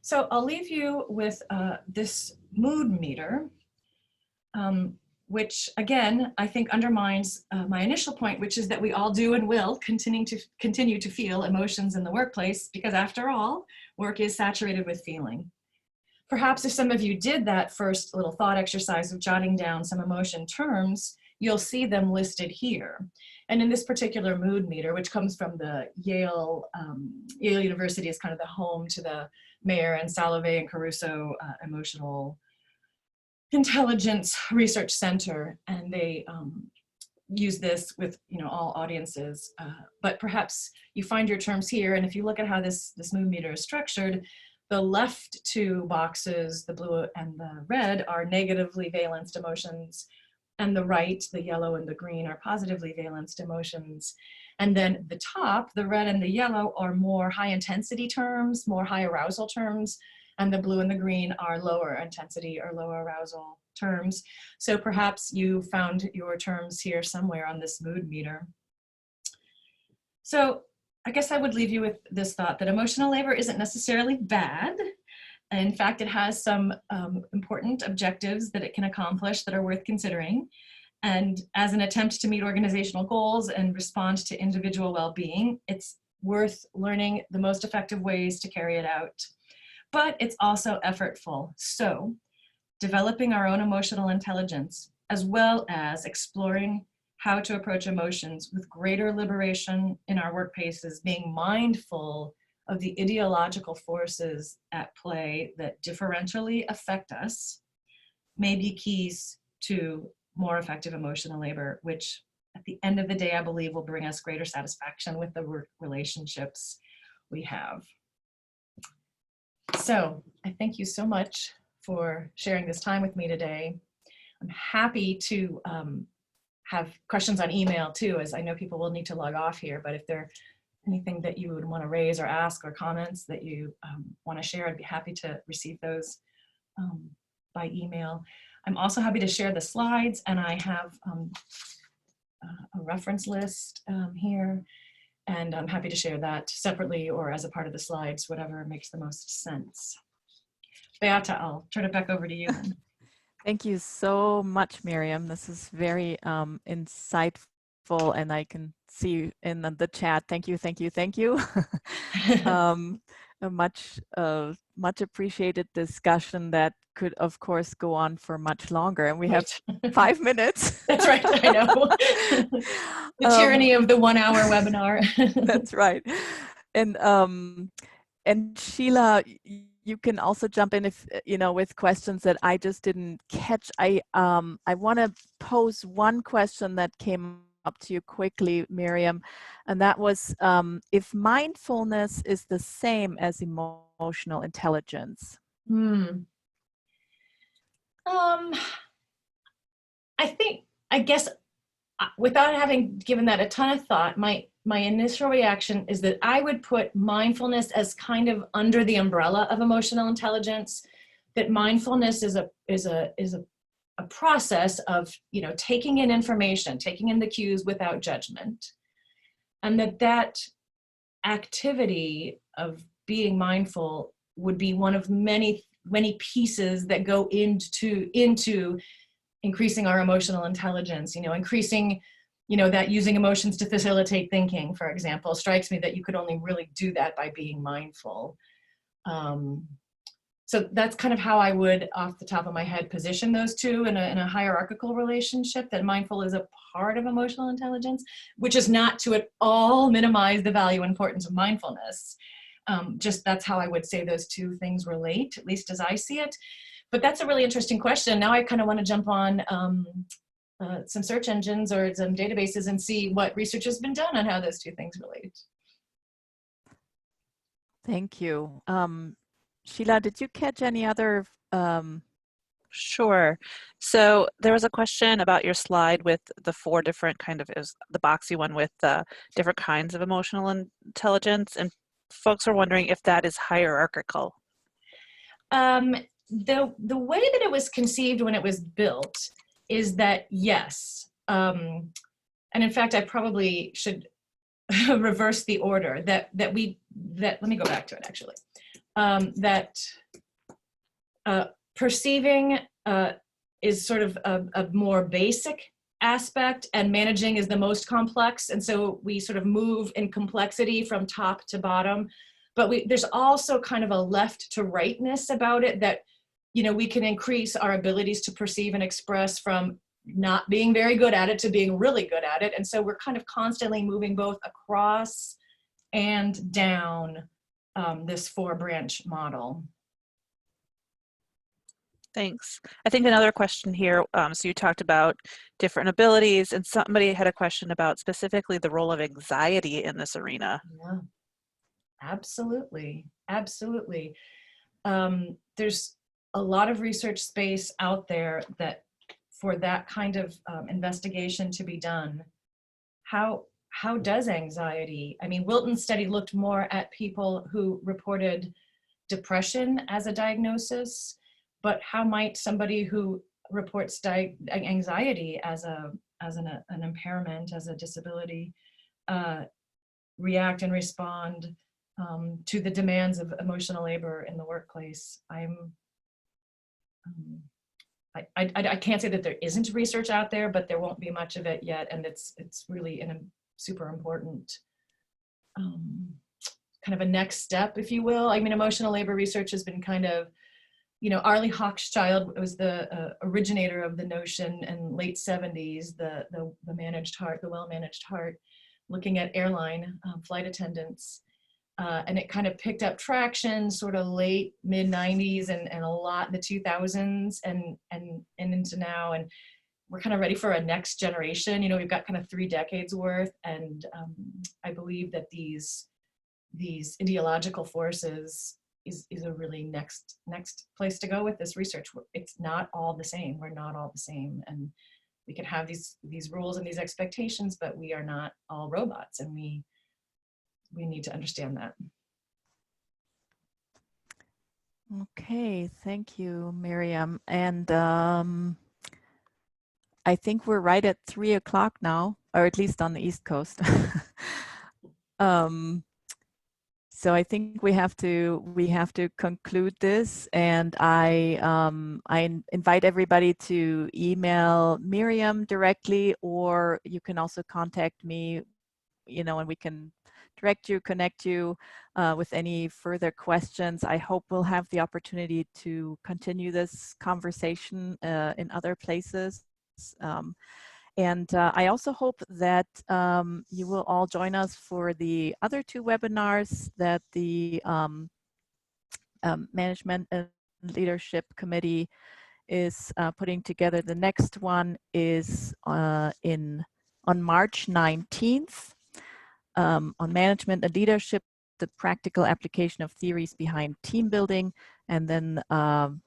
So I'll leave you with this mood meter, which again, I think undermines my initial point, which is that we all do and will continue to feel emotions in the workplace, because after all, work is saturated with feeling. Perhaps if some of you did that first little thought exercise of jotting down some emotion terms, you'll see them listed here. And in this particular mood meter, which comes from the Yale University is kind of the home to the Mayer and Salovey and Caruso Emotional Intelligence Research Center, and they use this with all audiences. But perhaps you find your terms here, and if you look at how this mood meter is structured, the left two boxes, the blue and the red, are negatively valenced emotions, and the right, the yellow and the green, are positively valenced emotions. And then the top, the red and the yellow, are more high intensity terms, more high arousal terms, and the blue and the green are lower intensity or lower arousal terms. So perhaps you found your terms here somewhere on this mood meter. So I guess I would leave you with this thought that emotional labor isn't necessarily bad. In fact, it has some important objectives that it can accomplish that are worth considering. And as an attempt to meet organizational goals and respond to individual well-being, it's worth learning the most effective ways to carry it out. But it's also effortful. So developing our own emotional intelligence, as well as exploring how to approach emotions with greater liberation in our workplaces, being mindful of the ideological forces at play that differentially affect us, may be keys to more effective emotional labor, which at the end of the day, I believe will bring us greater satisfaction with the work relationships we have. So I thank you so much for sharing this time with me today. I'm happy to have questions on email too, as I know people will need to log off here, but if there's anything that you would want to raise or ask or comments that you want to share, I'd be happy to receive those by email. I'm also happy to share the slides, and I have a reference list here, and I'm happy to share that separately or as a part of the slides, whatever makes the most sense. Beata, I'll turn it back over to you. Thank you so much, Miriam. This is very insightful, and I can see in the chat. Thank you, thank you, thank you. a much appreciated discussion that could, of course, go on for much longer. And we have Right. 5 minutes. That's right, I know. The tyranny of the 1 hour webinar. That's right. And Sheila, you can also jump in if with questions that I just didn't catch. I want to pose one question that came up to you quickly, Miriam, and that was if mindfulness is the same as emotional intelligence. I guess without having given that a ton of thought, my initial reaction is that I would put mindfulness as kind of under the umbrella of emotional intelligence. That mindfulness is a process of taking in information, taking in the cues without judgment, and that activity of being mindful would be one of many pieces that go into increasing our emotional intelligence, increasing, that using emotions to facilitate thinking, for example, strikes me that you could only really do that by being mindful. So that's kind of how I would, off the top of my head, position those two in a hierarchical relationship, that mindful is a part of emotional intelligence, which is not to at all minimize the value and importance of mindfulness. Just that's how I would say those two things relate, at least as I see it. But that's a really interesting question. Now I kind of want to jump on some search engines or some databases and see what research has been done on how those two things relate. Thank you. Sheila, did you catch any other? Sure. So there was a question about your slide with the 4 different the boxy one with different kinds of emotional intelligence, and folks are wondering if that is hierarchical. The way that it was conceived when it was built is that yes, and in fact I probably should reverse the order. That let me go back to it actually. That perceiving is sort of a more basic aspect, and managing is the most complex, and so we sort of move in complexity from top to bottom. But there's also kind of a left to rightness about it, that we can increase our abilities to perceive and express from not being very good at it to being really good at it. And so we're kind of constantly moving both across and down this 4-branch model. Thanks. I think another question here, so you talked about different abilities, and somebody had a question about specifically the role of anxiety in this arena. Yeah, absolutely, absolutely. There's a lot of research space out there that for that kind of investigation to be done. How does anxiety, I mean, Wilton's study looked more at people who reported depression as a diagnosis, but how might somebody who reports anxiety as an impairment, as a disability, react and respond to the demands of emotional labor in the workplace? I can't say that there isn't research out there, but there won't be much of it yet, and it's really a super important kind of a next step, if you will. I mean, emotional labor research has been kind of, Arlie Hochschild was the originator of the notion in late 70s, the managed heart, the well-managed heart, looking at airline flight attendants. And it kind of picked up traction sort of late mid 90s and a lot in the 2000s and into now. And we're kind of ready for a next generation. We've got kind of 3 decades worth. And I believe that these ideological forces is a really next place to go with this research. It's not all the same. We're not all the same. And we can have these rules and these expectations, but we are not all robots, and we need to understand that. Okay, thank you, Miriam. And I think we're right at 3 o'clock now, or at least on the East Coast. So I think we have to conclude this, and I invite everybody to email Miriam directly, or you can also contact me, and we can direct you, connect you with any further questions. I hope we'll have the opportunity to continue this conversation in other places. And I also hope that you will all join us for the other 2 webinars that the Management and Leadership Committee is putting together. The next one is on March 19th on management and leadership, the practical application of theories behind team building, and then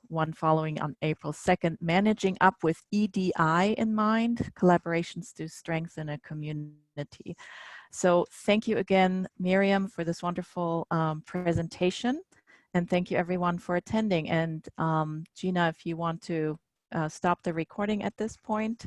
one following on April 2nd, managing up with EDI in mind, collaborations to strengthen a community. So thank you again, Miriam, for this wonderful presentation. And thank you everyone for attending. And Gina, if you want to stop the recording at this point.